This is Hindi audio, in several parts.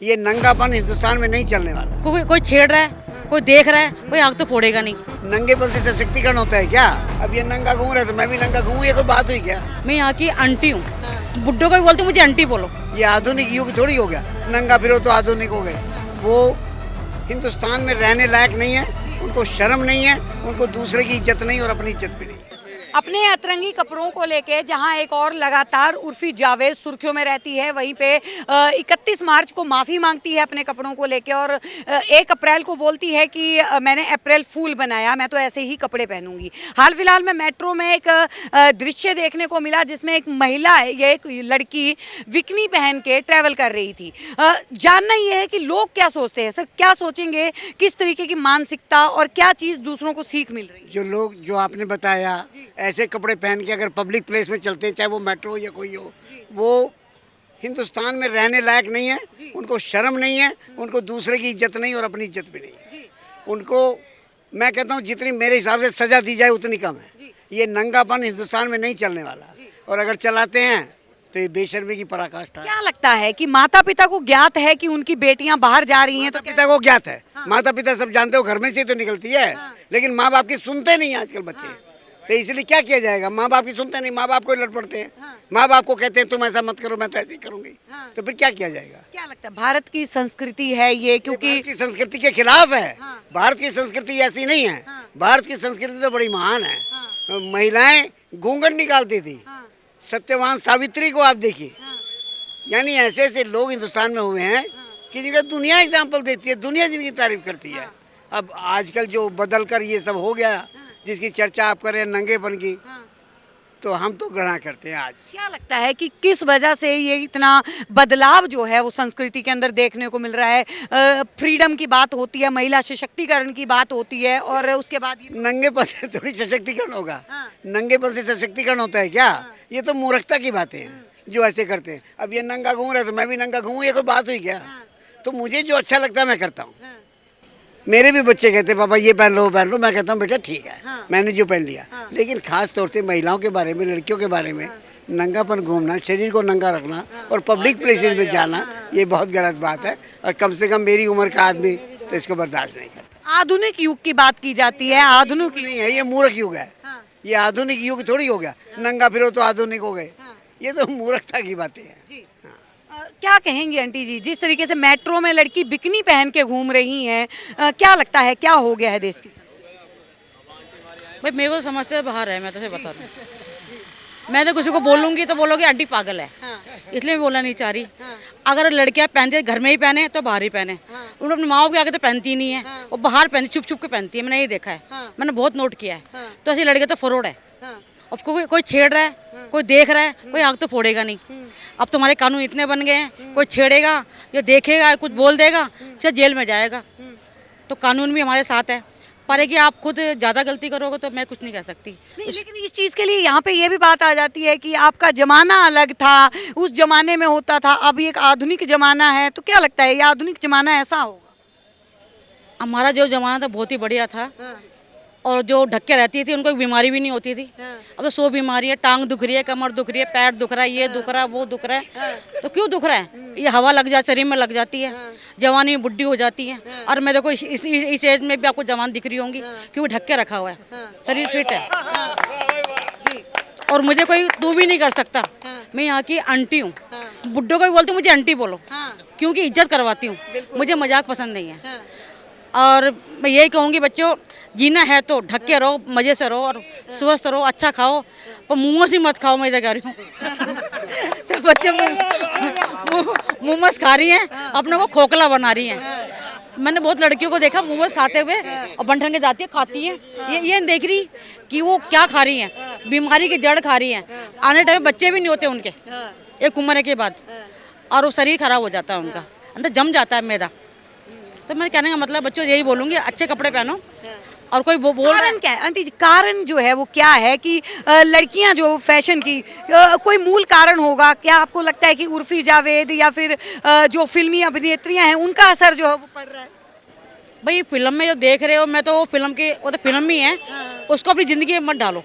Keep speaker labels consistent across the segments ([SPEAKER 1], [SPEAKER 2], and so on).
[SPEAKER 1] ये नंगापन हिंदुस्तान में नहीं चलने वाला।
[SPEAKER 2] कोई छेड़ रहा है, कोई देख रहा है, कोई आग तो फोड़ेगा नहीं।
[SPEAKER 1] नंगेपन से सशक्तिकरण होता है क्या? अब ये नंगा घूम रहा है तो मैं भी नंगा घूमूं, ये कोई बात हुई क्या?
[SPEAKER 2] मैं यहाँ की आंटी हूँ, बुड्ढों को भी बोलती हूँ मुझे आंटी बोलो।
[SPEAKER 1] ये आधुनिक युग थोड़ी हो गया, नंगा फिरो तो आधुनिक हो गए। वो हिंदुस्तान में रहने लायक नहीं है, उनको शर्म नहीं है, उनको दूसरे की इज्जत नहीं और अपनी इज्जत भी नहीं है।
[SPEAKER 3] अपने अतरंगी कपड़ों को लेके जहां एक और लगातार उर्फी जावेद सुर्खियों में रहती है, वहीं पे 31 मार्च को माफ़ी मांगती है अपने कपड़ों को लेके और 1 अप्रैल को बोलती है कि मैंने अप्रैल फूल बनाया, मैं तो ऐसे ही कपड़े पहनूंगी। हाल फिलहाल में मेट्रो में एक दृश्य देखने को मिला जिसमें एक महिला, ये एक लड़की बिकनी पहन के ट्रैवल कर रही थी। जानना ये है कि लोग क्या सोचते हैं, सर क्या सोचेंगे, किस तरीके की मानसिकता और क्या चीज़ दूसरों को सीख मिल रही है?
[SPEAKER 1] जो लोग, जो आपने बताया, ऐसे कपड़े पहन के अगर पब्लिक प्लेस में चलते हैं, चाहे वो मेट्रो या कोई हो, वो हिंदुस्तान में रहने लायक नहीं है, उनको शर्म नहीं है, उनको दूसरे की इज्जत नहीं और अपनी इज्जत भी नहीं है। उनको मैं कहता हूँ जितनी मेरे हिसाब से सजा दी जाए उतनी कम है। ये नंगापन हिंदुस्तान में नहीं चलने वाला, और अगर चलाते हैं तो ये बेशर्मी की पराकाष्ठा है।
[SPEAKER 3] क्या लगता है कि माता पिता को ज्ञात है कि उनकी बेटियां बाहर जा रही हैं? तो
[SPEAKER 1] माता पिता को ज्ञात है, माता पिता सब जानते हो, घर में से तो निकलती है, लेकिन माँ बाप की सुनते नहीं आजकल बच्चे। तो इसलिए क्या किया जाएगा, माँ बाप की सुनते नहीं, माँ बाप को लड़ पड़ते हैं। माँ बाप को कहते हैं तुम ऐसा मत करो, मैं तो ऐसे ही करूंगी। तो फिर क्या किया जाएगा?
[SPEAKER 3] क्या लगता है भारत की संस्कृति है ये, क्योंकि
[SPEAKER 1] भारत की संस्कृति के खिलाफ है। भारत की संस्कृति ऐसी नहीं है, भारत की संस्कृति तो बड़ी महान है। महिलाएं घूंघट निकालती थी, सत्यवान सावित्री को आप देखिए। यानी ऐसे ऐसे लोग हिंदुस्तान में हुए हैं कि जिनका दुनिया एग्जाम्पल देती है, दुनिया जिनकी तारीफ करती है। अब आजकल जो बदल कर ये सब हो गया, जिसकी चर्चा आप करें नंगेपन की, तो हम तो घृणा करते हैं। आज
[SPEAKER 3] क्या लगता है कि किस वजह से ये इतना बदलाव जो है वो संस्कृति के अंदर देखने को मिल रहा है? फ्रीडम की बात होती है, महिला सशक्तिकरण की बात होती है, और उसके बाद
[SPEAKER 1] नंगेपन से थोड़ी सशक्तिकरण होगा। नंगेपन से सशक्तिकरण होता है क्या? ये तो मूर्खता की बातें हैं जो ऐसे करते हैं। अब ये नंगा घूम रहा है तो मैं भी नंगा घूमूं, ये कोई बात हुई क्या? तो मुझे जो अच्छा लगता है मैं करता हूँ। मेरे भी बच्चे कहते हैं पापा ये पहन लो, वो पहन लो। मैं कहता हूँ बेटा ठीक है, मैंने जो पहन लिया। लेकिन खास तौर से महिलाओं के बारे में, लड़कियों के बारे में नंगापन घूमना, शरीर को नंगा रखना और पब्लिक प्लेसेस में जाना, ये बहुत गलत बात है। और कम से कम मेरी उम्र का आदमी तो इसको बर्दाश्त नहीं करता।
[SPEAKER 3] आधुनिक युग की बात की जाती है, आधुनिक
[SPEAKER 1] नहीं है, ये मूर्ख युग है। ये आधुनिक युग थोड़ी हो गया, नंगा फिरो तो आधुनिक हो गए। ये तो मूर्खता की बातें हैं।
[SPEAKER 3] क्या कहेंगी आंटी जी, जिस तरीके से मेट्रो में लड़की बिकनी पहन के घूम रही हैं, क्या लगता है क्या हो गया है देश की?
[SPEAKER 2] भाई मेरे को समझ से बाहर है, मैं तो बता रही हूँ। मैं तो किसी को बोलूँगी तो बोलोगे आंटी पागल है, इसलिए मैं बोलना नहीं चाह रही। अगर लड़कियाँ पहनती है, घर में ही पहने तो बाहर ही पहने। उन्होंने अपनी माओ के आगे तो पहनती नहीं है, वो बाहर पहनती, छुप छुप के पहनती है। मैंने ये देखा है, मैंने बहुत नोट किया है। तो ऐसी लड़कियाँ तो फरोड है। अब कोई छेड़ रहा है, कोई देख रहा है, कोई आग तो फोड़ेगा नहीं। अब तुम्हारे कानून इतने बन गए हैं, कोई छेड़ेगा या देखेगा, कुछ बोल देगा, चाहे जेल में जाएगा। तो कानून भी हमारे साथ है, पर है कि आप खुद ज़्यादा गलती करोगे तो मैं कुछ नहीं कह सकती।
[SPEAKER 3] लेकिन इस चीज़ के लिए यहाँ पे ये भी बात आ जाती है कि आपका ज़माना अलग था, उस ज़माने में होता था, अभी एक आधुनिक ज़माना है। तो क्या लगता है ये आधुनिक ज़माना ऐसा होगा?
[SPEAKER 2] हमारा जो ज़माना था बहुत ही बढ़िया था, और जो ढक के रहती थी उनको बीमारी भी नहीं होती थी। अब तो 100 बीमारी है, टांग दुख रही है, कमर दुख रही है, पैर दुख रहा है, ये दुख रहा है, वो दुख रहा है। तो क्यों दुख रहा है? ये हवा लग जाए, शरीर में लग जाती है, जवानी में बुढ़ी हो जाती है। और मैं देखो इस एज में भी आपको जवान दिख रही होंगी, क्योंकि ढक के रखा हुआ है, शरीर फिट है। और मुझे कोई तू भी नहीं कर सकता। मैं यहाँ की आंटी हूँ, बुड्ढों को भी बोलती हूँ मुझे आंटी बोलो, क्योंकि इज्जत करवाती हूँ, मुझे मजाक पसंद नहीं है। और मैं यही कहूँगी बच्चों, जीना है तो ढक के रहो, मज़े से रहो और स्वस्थ रहो, अच्छा खाओ, पर मुँह से मत खाओ। मैं कह रही हूँ सब बच्चे मुँह खा रही हैं, अपने को खोखला बना रही हैं। मैंने बहुत लड़कियों को देखा मुँह खाते हुए, और बन के जाती है, खाती हैं, ये नहीं देख रही कि वो क्या खा रही हैं, बीमारी की जड़ खा रही हैं। आने टाइम बच्चे भी नहीं होते उनके एक उम्र के बाद, और वो शरीर खराब हो जाता है उनका, अंदर जम जाता है मैदा। तो मैं कहने का मतलब बच्चों यही बोलूँगी, अच्छे कपड़े पहनो। और कोई बोल
[SPEAKER 3] कारण क्या है आंटी जी, कारण जो है वो क्या है कि लड़कियां जो फैशन की, कोई मूल कारण होगा क्या? आपको लगता है कि उर्फी जावेद या फिर जो फिल्मी अभिनेत्रियां हैं उनका असर जो है वो पड़ रहा है?
[SPEAKER 2] भाई फिल्म में जो देख रहे हो, मैं तो फिल्म के, वो तो फिल्म ही है, उसको अपनी जिंदगी में मत डालो,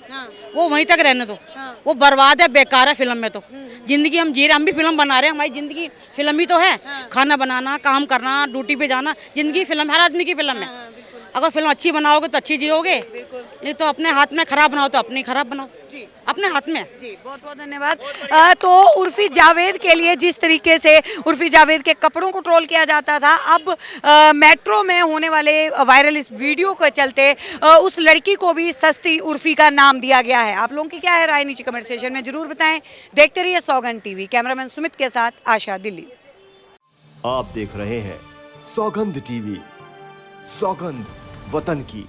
[SPEAKER 2] वो वहीं तक रहने दो, वो बर्बाद है, बेकार है फिल्म में तो। जिंदगी हम जी रहे, हम भी फिल्म बना रहे हैं, हमारी जिंदगी फिल्म ही तो है, खाना बनाना, काम करना, ड्यूटी पे जाना, जिंदगी फिल्म, हर आदमी की फिल्म है। अगर फिल्म अच्छी बनाओगे तो अच्छी जियोगे, नहीं तो अपने हाथ में खराब बनाओ तो अपनी खराब बनाओ, अपने हाथ में।
[SPEAKER 3] जी, बहुत बहुत धन्यवाद। तो उर्फी जावेद के लिए जिस तरीके से उर्फी जावेद के कपड़ों को ट्रोल किया जाता था, अब मेट्रो में होने वाले वायरल इस वीडियो के चलते उस लड़की को भी सस्ती उर्फी का नाम दिया गया है। आप लोगों की क्या है राय, नीचे कमेंट सेक्शन में जरूर बताएं। देखते रहिए सौगंध टीवी। कैमरामैन सुमित के साथ आशा, दिल्ली।
[SPEAKER 4] आप देख रहे हैं सौगंध टीवी, सौगंध वतन की।